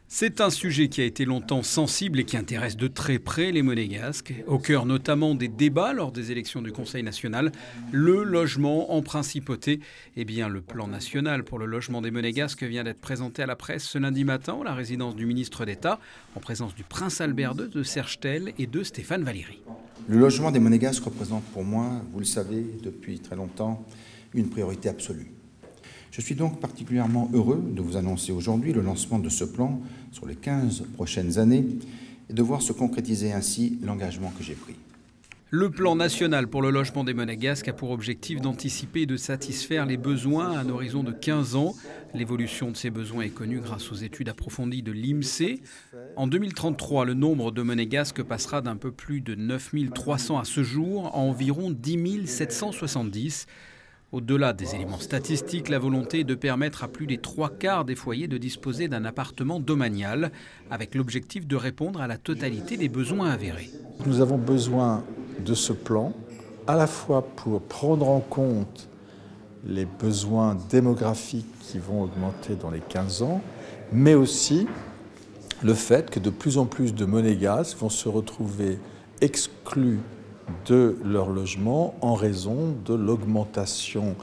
C'est un sujet qui a été longtemps sensible et qui intéresse de très près les Monégasques, au cœur notamment des débats lors des élections du Conseil national. Le logement en principauté, le plan national pour le logement des Monégasques vient d'être présenté à la presse ce lundi matin à la résidence du ministre d'État, en présence du prince Albert II, de Serge Tel et de Stéphane Valéry. Le logement des Monégasques représente pour moi, vous le savez, depuis très longtemps, une priorité absolue. Je suis donc particulièrement heureux de vous annoncer aujourd'hui le lancement de ce plan sur les 15 prochaines années et de voir se concrétiser ainsi l'engagement que j'ai pris. Le plan national pour le logement des Monégasques a pour objectif d'anticiper et de satisfaire les besoins à un horizon de 15 ans. L'évolution de ces besoins est connue grâce aux études approfondies de l'INSEE. En 2033, le nombre de Monégasques passera d'un peu plus de 9 300 à ce jour à environ 10 770. Au-delà des éléments statistiques, la volonté est de permettre à plus des 3/4 des foyers de disposer d'un appartement domanial, avec l'objectif de répondre à la totalité des besoins avérés. Nous avons besoin de ce plan, à la fois pour prendre en compte les besoins démographiques qui vont augmenter dans les 15 ans, mais aussi le fait que de plus en plus de Monégasques vont se retrouver exclus de leur logement en raison de l'augmentation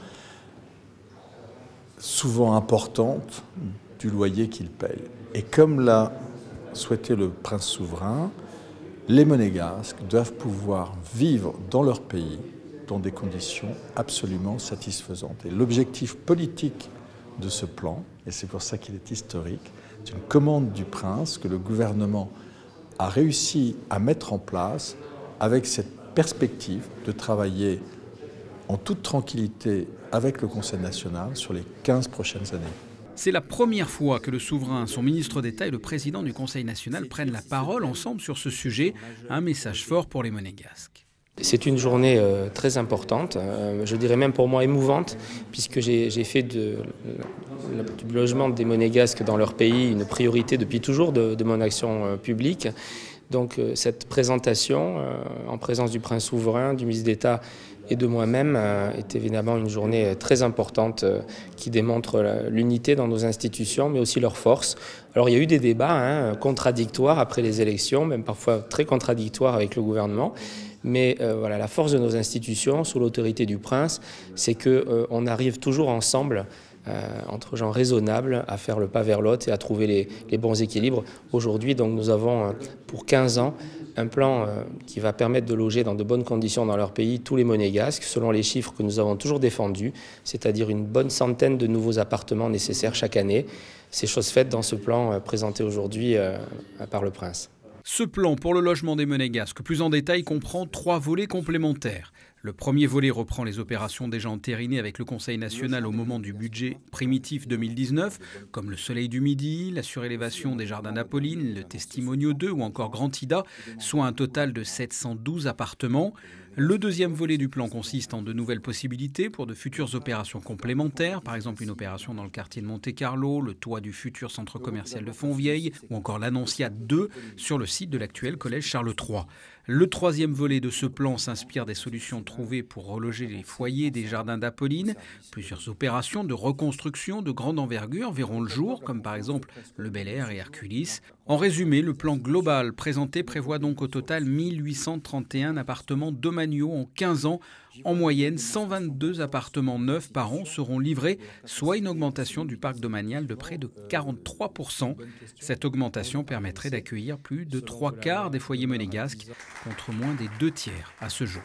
souvent importante du loyer qu'ils payent. Et comme l'a souhaité le prince souverain, les Monégasques doivent pouvoir vivre dans leur pays dans des conditions absolument satisfaisantes. Et l'objectif politique de ce plan, et c'est pour ça qu'il est historique, c'est une commande du prince que le gouvernement a réussi à mettre en place avec cette perspective de travailler en toute tranquillité avec le Conseil national sur les 15 prochaines années. C'est la première fois que le souverain, son ministre d'État et le président du Conseil national prennent la parole ensemble sur ce sujet. Un message fort pour les Monégasques. C'est une journée très importante, je dirais même pour moi émouvante, puisque j'ai fait du logement des Monégasques dans leur pays une priorité depuis toujours de mon action publique. Donc cette présentation, en présence du prince souverain, du ministre d'État et de moi-même, est évidemment une journée très importante qui démontre l'unité dans nos institutions, mais aussi leur force. Alors il y a eu des débats contradictoires après les élections, même parfois très contradictoires avec le gouvernement. Mais voilà, la force de nos institutions, sous l'autorité du prince, c'est qu'on arrive toujours ensemble, entre gens raisonnables, à faire le pas vers l'autre et à trouver les bons équilibres. Aujourd'hui, donc, nous avons pour 15 ans un plan qui va permettre de loger dans de bonnes conditions dans leur pays tous les Monégasques, selon les chiffres que nous avons toujours défendus, c'est-à-dire une bonne centaine de nouveaux appartements nécessaires chaque année. C'est chose faite dans ce plan présenté aujourd'hui par le prince. Ce plan pour le logement des Monégasques, plus en détail, comprend 3 volets complémentaires. Le premier volet reprend les opérations déjà entérinées avec le Conseil national au moment du budget primitif 2019, comme le Soleil du Midi, la surélévation des Jardins d'Apolline, le Testimonio 2 ou encore Grand Ida, soit un total de 712 appartements. Le deuxième volet du plan consiste en de nouvelles possibilités pour de futures opérations complémentaires, par exemple une opération dans le quartier de Monte-Carlo, le toit du futur centre commercial de Fontvieille ou encore l'Annonciade 2 sur le site de l'actuel collège Charles III. Le troisième volet de ce plan s'inspire des solutions trouvées pour reloger les foyers des Jardins d'Apolline. Plusieurs opérations de reconstruction de grande envergure verront le jour, comme par exemple le Bel Air et Herculis. En résumé, le plan global présenté prévoit donc au total 1831 appartements domaniaux en 15 ans. En moyenne, 122 appartements neufs par an seront livrés, soit une augmentation du parc domanial de près de 43%. Cette augmentation permettrait d'accueillir plus de 3/4 des foyers monégasques, contre moins des 2/3 à ce jour.